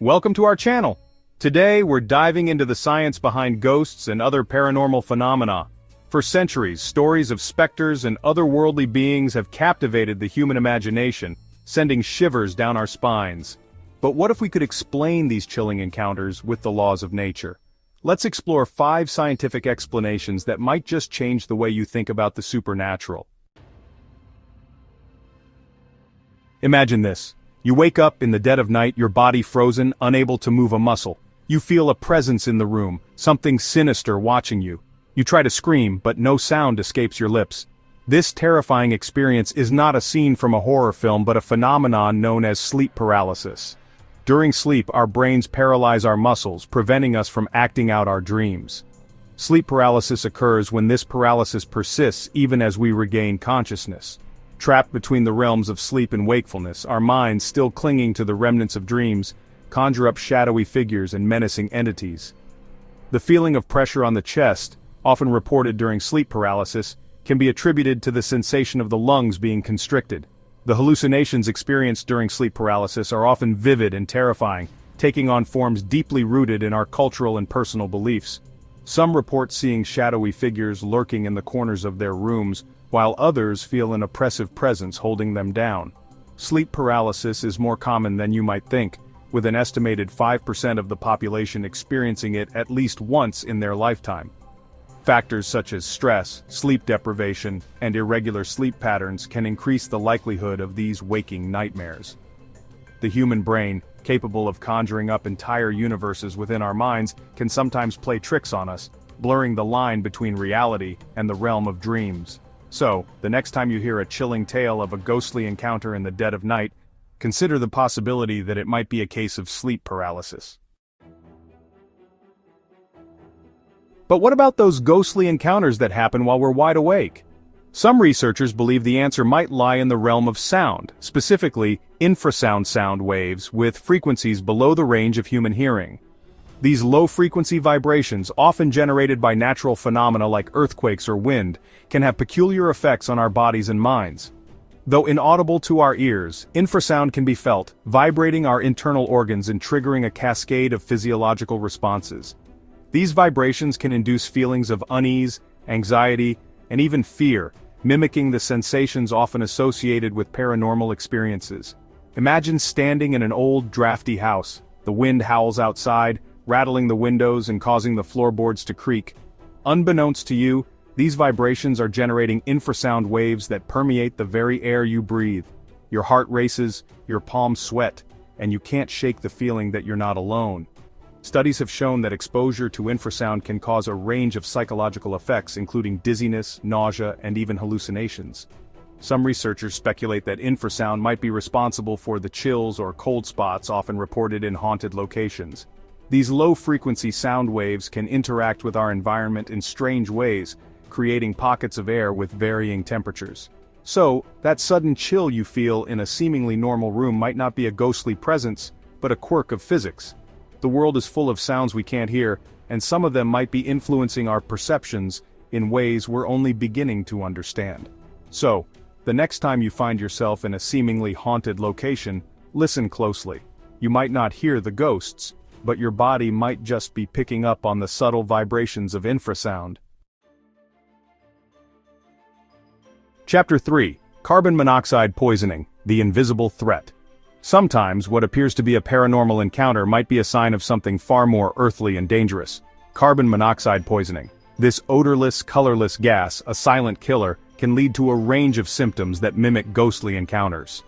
Welcome to our channel. Today we're diving into the science behind ghosts and other paranormal phenomena. For centuries, stories of specters and otherworldly beings have captivated the human imagination, sending shivers down our spines. But what if we could explain these chilling encounters with the laws of nature? Let's explore 5 scientific explanations that might just change the way you think about the supernatural. Imagine this. You wake up in the dead of night, your body frozen, unable to move a muscle. You feel a presence in the room, something sinister watching you. You try to scream, but no sound escapes your lips. This terrifying experience is not a scene from a horror film but a phenomenon known as sleep paralysis. During sleep, our brains paralyze our muscles, preventing us from acting out our dreams. Sleep paralysis occurs when this paralysis persists even as we regain consciousness. Trapped between the realms of sleep and wakefulness, our minds, still clinging to the remnants of dreams, conjure up shadowy figures and menacing entities. The feeling of pressure on the chest, often reported during sleep paralysis, can be attributed to the sensation of the lungs being constricted. The hallucinations experienced during sleep paralysis are often vivid and terrifying, taking on forms deeply rooted in our cultural and personal beliefs. Some report seeing shadowy figures lurking in the corners of their rooms, while others feel an oppressive presence holding them down. Sleep paralysis is more common than you might think, with an estimated 5% of the population experiencing it at least once in their lifetime. Factors such as stress, sleep deprivation, and irregular sleep patterns can increase the likelihood of these waking nightmares. The human brain, capable of conjuring up entire universes within our minds, can sometimes play tricks on us, blurring the line between reality and the realm of dreams. So, the next time you hear a chilling tale of a ghostly encounter in the dead of night, consider the possibility that it might be a case of sleep paralysis. But what about those ghostly encounters that happen while we're wide awake? Some researchers believe the answer might lie in the realm of sound, specifically infrasound sound waves with frequencies below the range of human hearing. These low-frequency vibrations, often generated by natural phenomena like earthquakes or wind, can have peculiar effects on our bodies and minds. Though inaudible to our ears, infrasound can be felt, vibrating our internal organs and triggering a cascade of physiological responses. These vibrations can induce feelings of unease, anxiety, and even fear, mimicking the sensations often associated with paranormal experiences. Imagine standing in an old, drafty house. The wind howls outside, rattling the windows and causing the floorboards to creak. Unbeknownst to you, these vibrations are generating infrasound waves that permeate the very air you breathe. Your heart races, your palms sweat, and you can't shake the feeling that you're not alone. Studies have shown that exposure to infrasound can cause a range of psychological effects, including dizziness, nausea, and even hallucinations. Some researchers speculate that infrasound might be responsible for the chills or cold spots often reported in haunted locations. These low-frequency sound waves can interact with our environment in strange ways, creating pockets of air with varying temperatures. So, that sudden chill you feel in a seemingly normal room might not be a ghostly presence, but a quirk of physics. The world is full of sounds we can't hear, and some of them might be influencing our perceptions in ways we're only beginning to understand. So, the next time you find yourself in a seemingly haunted location, listen closely. You might not hear the ghosts, but your body might just be picking up on the subtle vibrations of infrasound. Chapter 3: Carbon monoxide poisoning, the invisible threat. Sometimes what appears to be a paranormal encounter might be a sign of something far more earthly and dangerous. Carbon monoxide poisoning. This odorless, colorless gas, a silent killer, can lead to a range of symptoms that mimic ghostly encounters.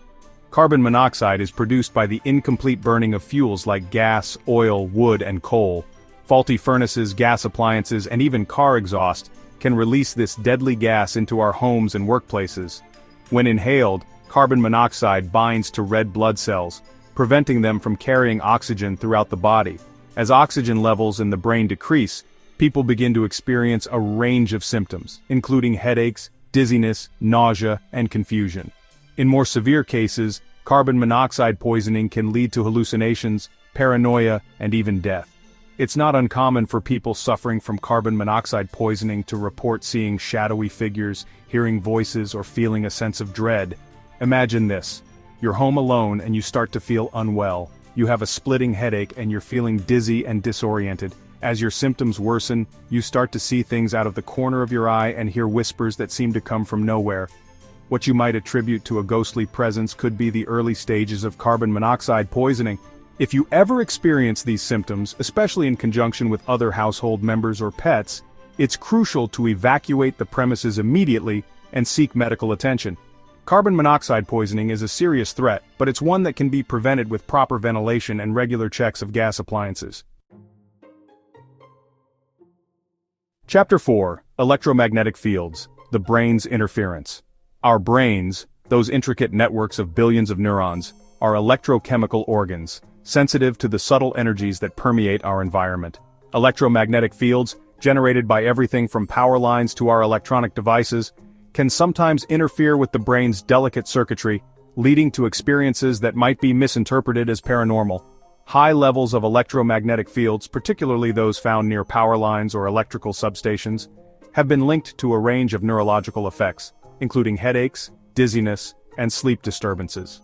Carbon monoxide is produced by the incomplete burning of fuels like gas, oil, wood, and coal. Faulty furnaces, gas appliances, and even car exhaust can release this deadly gas into our homes and workplaces. When inhaled, carbon monoxide binds to red blood cells, preventing them from carrying oxygen throughout the body. As oxygen levels in the brain decrease, people begin to experience a range of symptoms, including headaches, dizziness, nausea, and confusion. In more severe cases, carbon monoxide poisoning can lead to hallucinations, paranoia, and even death. It's not uncommon for people suffering from carbon monoxide poisoning to report seeing shadowy figures, hearing voices, or feeling a sense of dread. Imagine this. You're home alone and you start to feel unwell. You have a splitting headache and you're feeling dizzy and disoriented. As your symptoms worsen, you start to see things out of the corner of your eye and hear whispers that seem to come from nowhere. What you might attribute to a ghostly presence could be the early stages of carbon monoxide poisoning. If you ever experience these symptoms, especially in conjunction with other household members or pets, it's crucial to evacuate the premises immediately and seek medical attention. Carbon monoxide poisoning is a serious threat, but it's one that can be prevented with proper ventilation and regular checks of gas appliances. Chapter 4: Electromagnetic Fields, the Brain's Interference. Our brains, those intricate networks of billions of neurons, are electrochemical organs, sensitive to the subtle energies that permeate our environment. Electromagnetic fields, generated by everything from power lines to our electronic devices, can sometimes interfere with the brain's delicate circuitry, leading to experiences that might be misinterpreted as paranormal. High levels of electromagnetic fields, particularly those found near power lines or electrical substations, have been linked to a range of neurological effects, including headaches, dizziness, and sleep disturbances.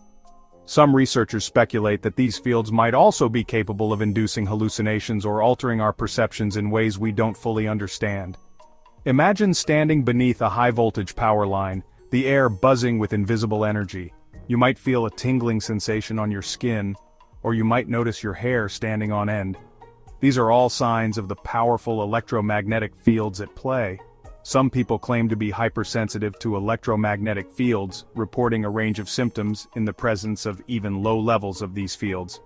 Some researchers speculate that these fields might also be capable of inducing hallucinations or altering our perceptions in ways we don't fully understand. Imagine standing beneath a high-voltage power line, the air buzzing with invisible energy. You might feel a tingling sensation on your skin, or you might notice your hair standing on end. These are all signs of the powerful electromagnetic fields at play. Some people claim to be hypersensitive to electromagnetic fields, reporting a range of symptoms in the presence of even low levels of these fields.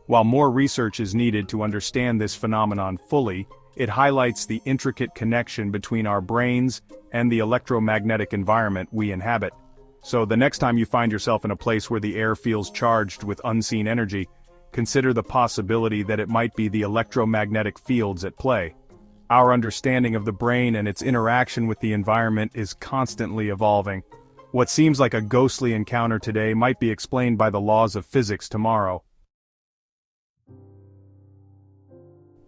While more research is needed to understand this phenomenon fully, it highlights the intricate connection between our brains and the electromagnetic environment we inhabit. So the next time you find yourself in a place where the air feels charged with unseen energy, consider the possibility that it might be the electromagnetic fields at play. Our understanding of the brain and its interaction with the environment is constantly evolving. What seems like a ghostly encounter today might be explained by the laws of physics tomorrow.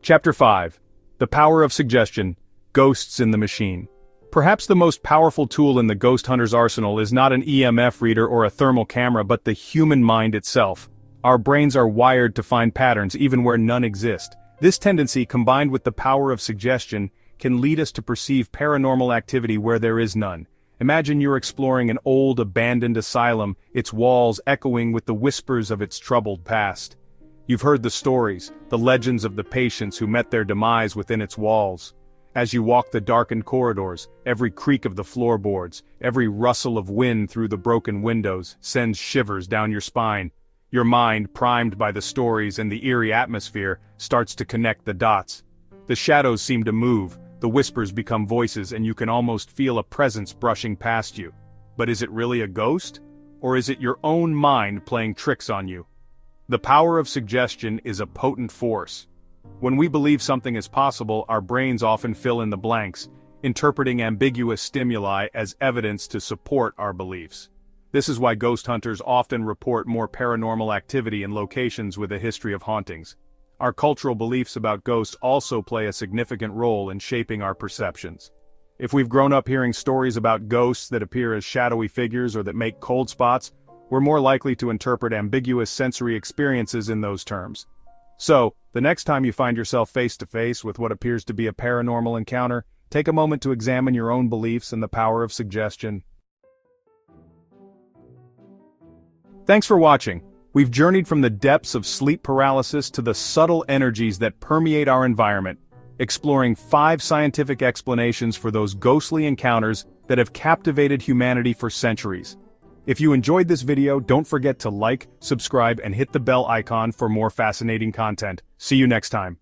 Chapter 5: The Power of Suggestion, Ghosts in the Machine. Perhaps the most powerful tool in the ghost hunter's arsenal is not an EMF reader or a thermal camera but the human mind itself. Our brains are wired to find patterns even where none exist. This tendency, combined with the power of suggestion, can lead us to perceive paranormal activity where there is none. Imagine you're exploring an old, abandoned asylum, its walls echoing with the whispers of its troubled past. You've heard the stories, the legends of the patients who met their demise within its walls. As you walk the darkened corridors, every creak of the floorboards, every rustle of wind through the broken windows sends shivers down your spine. Your mind, primed by the stories and the eerie atmosphere, starts to connect the dots. The shadows seem to move, the whispers become voices, and you can almost feel a presence brushing past you. But is it really a ghost? Or is it your own mind playing tricks on you? The power of suggestion is a potent force. When we believe something is possible, our brains often fill in the blanks, interpreting ambiguous stimuli as evidence to support our beliefs. This is why ghost hunters often report more paranormal activity in locations with a history of hauntings. Our cultural beliefs about ghosts also play a significant role in shaping our perceptions. If we've grown up hearing stories about ghosts that appear as shadowy figures or that make cold spots, we're more likely to interpret ambiguous sensory experiences in those terms. So, the next time you find yourself face to face with what appears to be a paranormal encounter, take a moment to examine your own beliefs and the power of suggestion. Thanks for watching. We've journeyed from the depths of sleep paralysis to the subtle energies that permeate our environment, exploring 5 scientific explanations for those ghostly encounters that have captivated humanity for centuries. If you enjoyed this video, don't forget to like, subscribe, and hit the bell icon for more fascinating content. See you next time.